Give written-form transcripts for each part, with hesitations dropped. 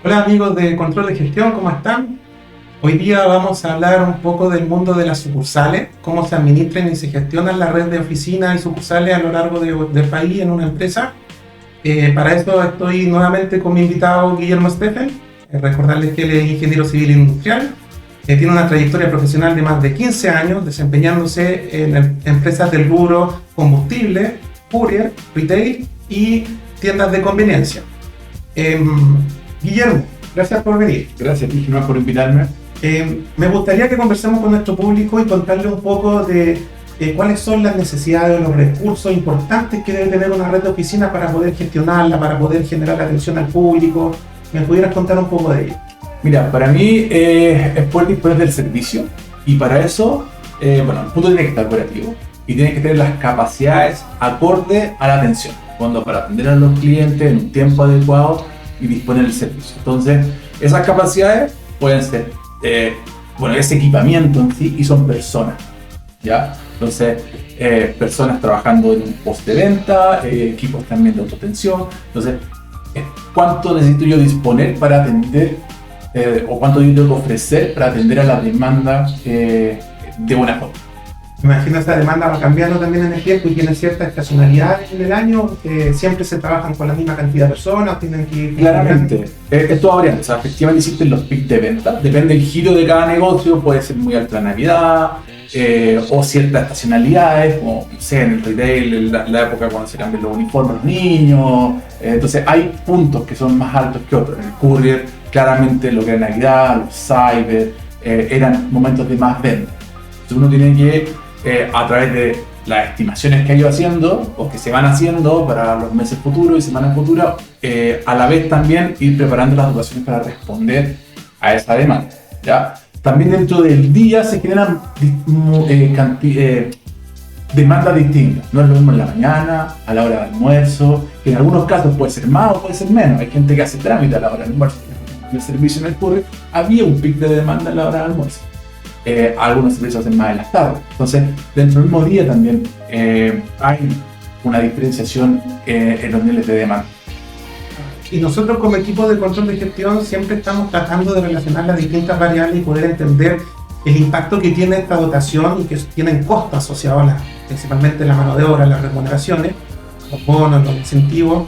Hola amigos de Control de Gestión, ¿cómo están? Hoy día vamos a hablar un poco del mundo de las sucursales, cómo se administran y se gestionan la red de oficinas y sucursales a lo largo del país en una empresa. Para eso estoy nuevamente con mi invitado Guillermo Steffen. Recordarles que él es ingeniero civil industrial, tiene una trayectoria profesional de más de 15 años desempeñándose en empresas del rubro combustible, courier, retail y tiendas de conveniencia. Guillermo, gracias por venir. Gracias, Tigino, por invitarme. Me gustaría que conversemos con nuestro público y contarle un poco de cuáles son las necesidades o los recursos importantes que debe tener una red de oficinas para poder gestionarla, para poder generar atención al público. ¿Me pudieras contar un poco de ello? Mira, para mí es poder disponer del servicio y para eso, el punto tiene que estar operativo y tiene que tener las capacidades acorde a la atención, para atender a los clientes en un tiempo adecuado y disponer del servicio. Entonces, esas capacidades pueden ser, ese equipamiento en sí, y son personas, ¿ya? Entonces, personas trabajando en un post de venta, equipos también de autoatención. Entonces, ¿cuánto necesito yo disponer para atender o cuánto yo tengo que ofrecer para atender a la demanda de buena forma? Me imagino esta demanda va cambiando también en el tiempo y tiene cierta estacionalidad en el año. Siempre se trabajan con la misma cantidad de personas, tienen que ir... Claramente, esto va variando. O sea, efectivamente existen los picos de venta, depende del giro de cada negocio, puede ser muy alta la Navidad o ciertas estacionalidades, como no sé, en el retail, la época cuando se cambian los uniformes a los niños. Entonces hay puntos que son más altos que otros. En el courier, claramente lo que era Navidad, los cyber, eran momentos de más venta. Entonces uno tiene que a través de las estimaciones que ha ido haciendo o que se van haciendo para los meses futuros y semanas futuras, a la vez también ir preparando las dotaciones para responder a esa demanda, ¿ya? También dentro del día se generan demandas distintas. No es lo mismo en la mañana, a la hora de almuerzo, que en algunos casos puede ser más o puede ser menos. Hay gente que hace trámite a la hora del almuerzo. En el servicio en el courier había un pic de demanda a la hora del almuerzo. Algunos servicios hacen más en las tardes. Entonces, dentro del mismo día también hay una diferenciación en los niveles de demanda. Y nosotros como equipo de control de gestión siempre estamos tratando de relacionar las distintas variables y poder entender el impacto que tiene esta dotación y que tienen costos asociados a principalmente la mano de obra, las remuneraciones, los bonos, los incentivos,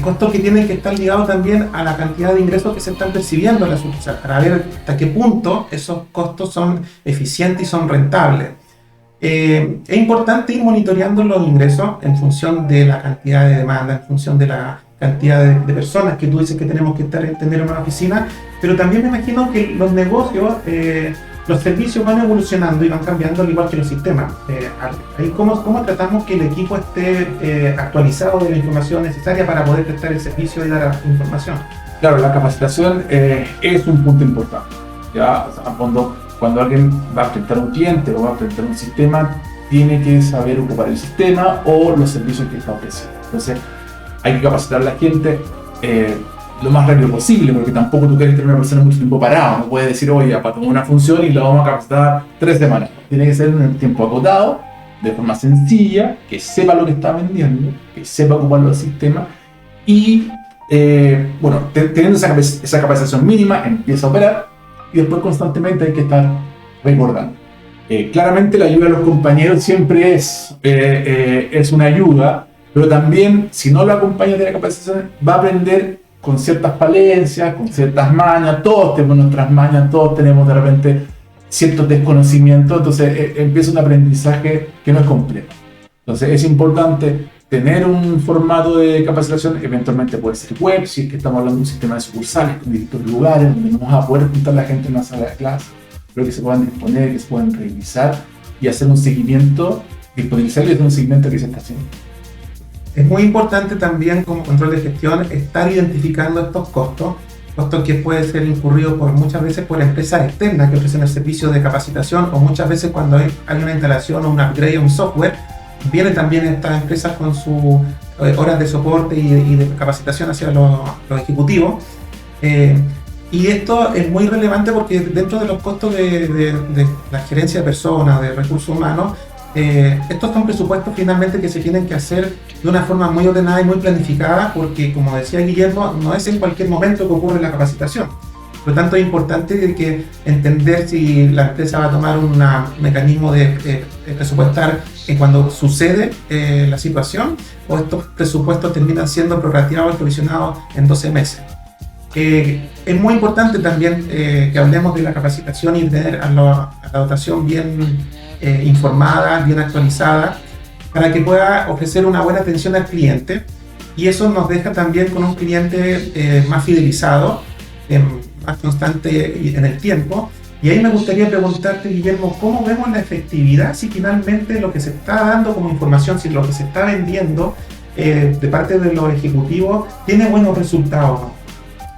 costos que tienen que estar ligados también a la cantidad de ingresos que se están percibiendo en la sucursal, para ver hasta qué punto esos costos son eficientes y son rentables. Es importante ir monitoreando los ingresos en función de la cantidad de demanda, en función de la cantidad de personas que tú dices que tenemos que tener en una oficina, pero también me imagino que los negocios, los servicios van evolucionando y van cambiando al igual que los sistemas. ¿Cómo tratamos que el equipo esté actualizado de la información necesaria para poder prestar el servicio y dar información? Claro, la capacitación es un punto importante, ¿ya? O sea, cuando alguien va a enfrentar a un cliente o va a enfrentar un sistema, tiene que saber ocupar el sistema o los servicios que está ofreciendo. Entonces, hay que capacitar a la gente lo más rápido posible, porque tampoco tú quieres tener una persona mucho tiempo parado. No puedes decir, oye, para tomar una función y la vamos a capacitar 3 semanas. Tiene que ser en un tiempo acotado, de forma sencilla, que sepa lo que está vendiendo, que sepa ocupar los sistemas y, teniendo esa capacitación mínima, empieza a operar y después constantemente hay que estar recordando. Claramente la ayuda de los compañeros siempre es una ayuda, pero también, si no lo acompañas de la capacitación, va a aprender con ciertas falencias, con ciertas mañas. Todos tenemos nuestras mañas, todos tenemos de repente ciertos desconocimientos, entonces empieza un aprendizaje que no es completo. Entonces es importante tener un formato de capacitación, eventualmente puede ser web, si es que estamos hablando de un sistema de sucursales con distintos lugares donde no vamos a poder juntar a la gente en una sala de clase, pero que se puedan disponer, que se puedan revisar y hacer un seguimiento, disponibilizar y hacer un seguimiento que se está haciendo. Es muy importante también como control de gestión estar identificando estos costos que pueden ser incurridos muchas veces por empresas externas que ofrecen el servicio de capacitación, o muchas veces cuando hay una instalación o un upgrade o un software, vienen también estas empresas con sus horas de soporte y de capacitación hacia los ejecutivos. Y esto es muy relevante porque dentro de los costos de la gerencia de personas, de recursos humanos, estos son presupuestos finalmente que se tienen que hacer de una forma muy ordenada y muy planificada, porque como decía Guillermo, no es en cualquier momento que ocurre la capacitación. Por lo tanto, es importante que entender si la empresa va a tomar un mecanismo de presupuestar en cuando sucede la situación, o estos presupuestos terminan siendo prorrateados y provisionados en 12 meses. Es muy importante también que hablemos de la capacitación y tener a la dotación bien informada, bien actualizada, para que pueda ofrecer una buena atención al cliente, y eso nos deja también con un cliente más fidelizado, más constante en el tiempo. Y ahí me gustaría preguntarte, Guillermo, ¿cómo vemos la efectividad si finalmente lo que se está dando como información, si lo que se está vendiendo de parte de los ejecutivos tiene buenos resultados?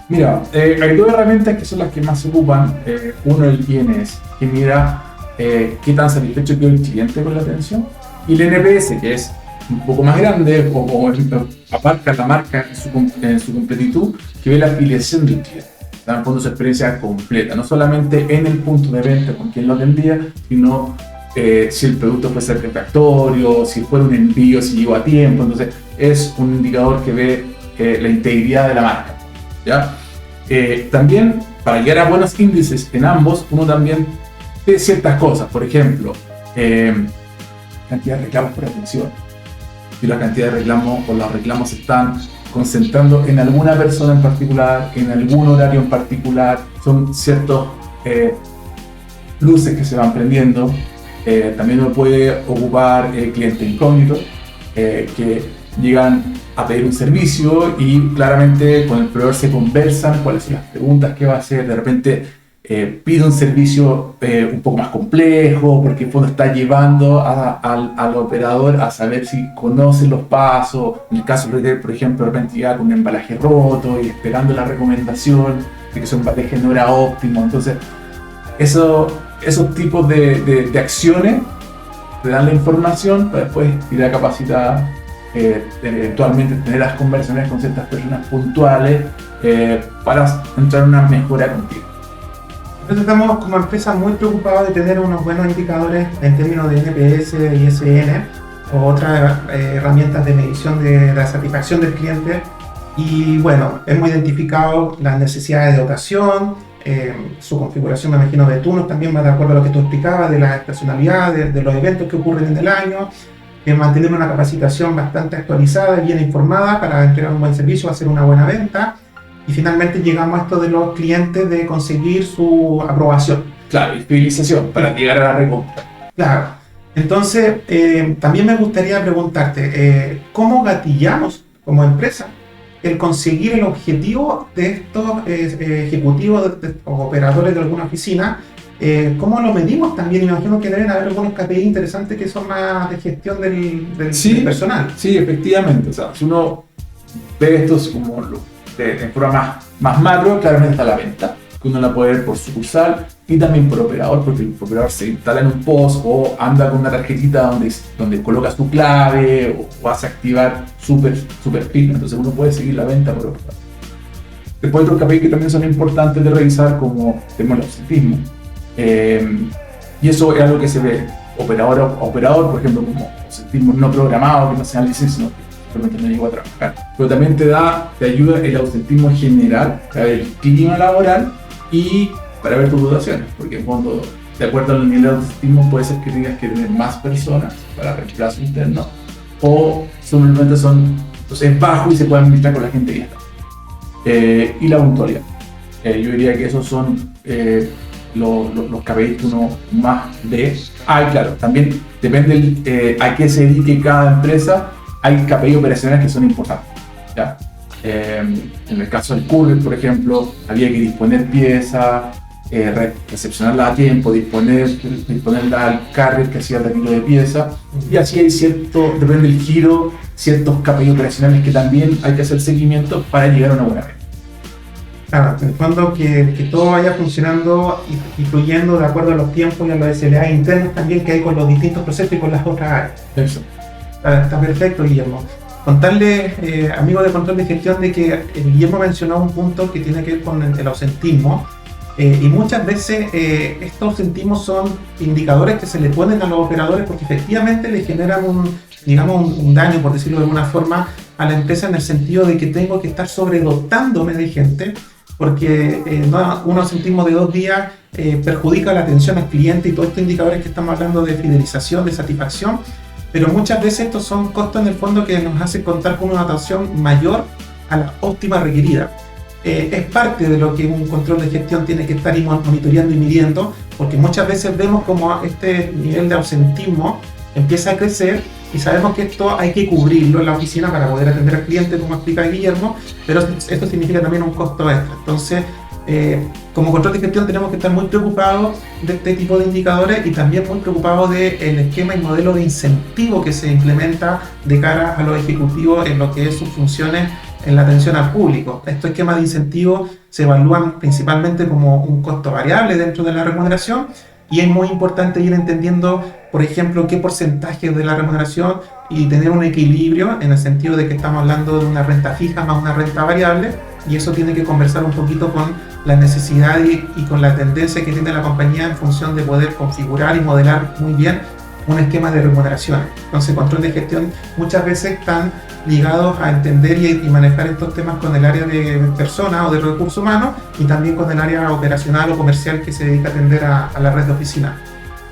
Mira, hay dos herramientas que son las que más se ocupan. Uno, el INS, que mira qué tan satisfecho quedó el cliente con la atención, y el NPS, que es un poco más grande, o abarca la marca en su completitud, que ve la afiliación del cliente. En el fondo, su experiencia completa, no solamente en el punto de venta con quien lo atendía, sino si el producto fue satisfactorio, si fue un envío, si llegó a tiempo. Entonces es un indicador que ve la integridad de la marca, ¿ya? También, para llegar a buenos índices en ambos, uno también ve ciertas cosas. Por ejemplo, cantidad de reclamos por atención. Si la cantidad de reclamos o los reclamos se están concentrando en alguna persona en particular, en algún horario en particular, son ciertos luces que se van prendiendo. También uno puede ocupar clientes incógnitos que llegan a pedir un servicio y claramente con el proveedor se conversan cuáles son las preguntas que va a hacer. De repente pide un servicio un poco más complejo, porque en el fondo está llevando al operador a saber si conoce los pasos. En el caso de, por ejemplo, de repente llega con un embalaje roto y esperando la recomendación de que su embalaje no era óptimo. Entonces esos tipos de acciones te dan la información para después ir a capacitar, eventualmente tener las conversaciones con ciertas personas puntuales para entrar en una mejora continua. Nosotros estamos como empresa muy preocupados de tener unos buenos indicadores en términos de NPS, ISN o otras herramientas de medición de la satisfacción del cliente. Y bueno, hemos identificado las necesidades de dotación, su configuración, me imagino, de turnos también va de acuerdo a lo que tú explicabas, de la estacionalidad, de los eventos que ocurren en el año, mantener una capacitación bastante actualizada y bien informada para entregar un buen servicio, hacer una buena venta. Y finalmente llegamos a esto de los clientes, de conseguir su aprobación. Claro, y fidelización para llegar a la recompra. Claro. Entonces, también me gustaría preguntarte, ¿cómo gatillamos como empresa el conseguir el objetivo de estos ejecutivos o operadores de alguna oficina? ¿Cómo lo medimos también? Imagino que deben haber algunos KPI interesantes que son más de gestión del personal. Sí, efectivamente. O sea, si uno ve estos como en forma más macro, claramente está la venta, que uno la puede ver por sucursal y también por operador, porque el operador se instala en un POS o anda con una tarjetita donde coloca su clave o hace activar super PIN. Entonces uno puede seguir la venta por operador. Después otros KPI que también son importantes de revisar, como tenemos el ausentismo, y eso es algo que se ve operador a operador, por ejemplo, como ausentismo no programado, que no sea licencia, sino que no llegó a trabajar. Pero también te ayuda el ausentismo general para ver el clima laboral y para ver tus dotaciones, porque en fondo, de acuerdo al nivel de ausentismo, puede ser que tengas que tener más personas para reemplazo interno, o simplemente es bajo y se puede administrar con la gente que ya está. Y la puntualidad. Yo diría que esos son los KPIs que uno más ve. Y claro, también depende a qué se dedique cada empresa. Hay KPI operacionales que son importantes, ¿ya? En el caso del courier, por ejemplo, había que disponer piezas, recepcionarla a tiempo, disponerla al carrier que hacía el retiro de piezas, y así hay depende del giro, ciertos KPI operacionales que también hay que hacer seguimiento para llegar a una buena venta. Claro, en el fondo que todo vaya funcionando y fluyendo de acuerdo a los tiempos y a los SLA internos también que hay con los distintos procesos y con las otras áreas. Eso. Está perfecto, Guillermo. Contarle, amigos de control de gestión, de que Guillermo mencionó un punto que tiene que ver con el ausentismo, Y muchas veces estos incentivos son indicadores que se le ponen a los operadores porque efectivamente le generan un daño, por decirlo de alguna forma, a la empresa en el sentido de que tengo que estar sobredotándome de gente porque un incentivo de 2 días perjudica la atención al cliente y todos estos indicadores que estamos hablando de fidelización, de satisfacción, pero muchas veces estos son costos en el fondo que nos hacen contar con una atención mayor a la óptima requerida. Es parte de lo que un control de gestión tiene que estar monitoreando y midiendo, porque muchas veces vemos como este nivel de ausentismo empieza a crecer y sabemos que esto hay que cubrirlo en la oficina para poder atender al cliente, como explica Guillermo, pero esto significa también un costo extra. Entonces, como control de gestión tenemos que estar muy preocupados de este tipo de indicadores y también muy preocupados del esquema y modelo de incentivo que se implementa de cara a los ejecutivos en lo que es sus funciones en la atención al público. Estos esquemas de incentivos se evalúan principalmente como un costo variable dentro de la remuneración y es muy importante ir entendiendo, por ejemplo, qué porcentaje de la remuneración y tener un equilibrio en el sentido de que estamos hablando de una renta fija más una renta variable, y eso tiene que conversar un poquito con la necesidad y con la tendencia que tiene la compañía en función de poder configurar y modelar muy bien un esquema de remuneración. Entonces, control de gestión muchas veces están ligados a entender y manejar estos temas con el área de personas o de recursos humanos y también con el área operacional o comercial que se dedica a atender a la red de oficina.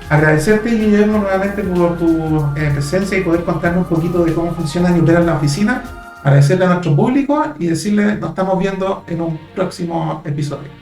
Agradecerte, Guillermo, nuevamente por tu presencia y poder contarnos un poquito de cómo funcionan y operan la oficina. Agradecerle a nuestro público y decirle nos estamos viendo en un próximo episodio.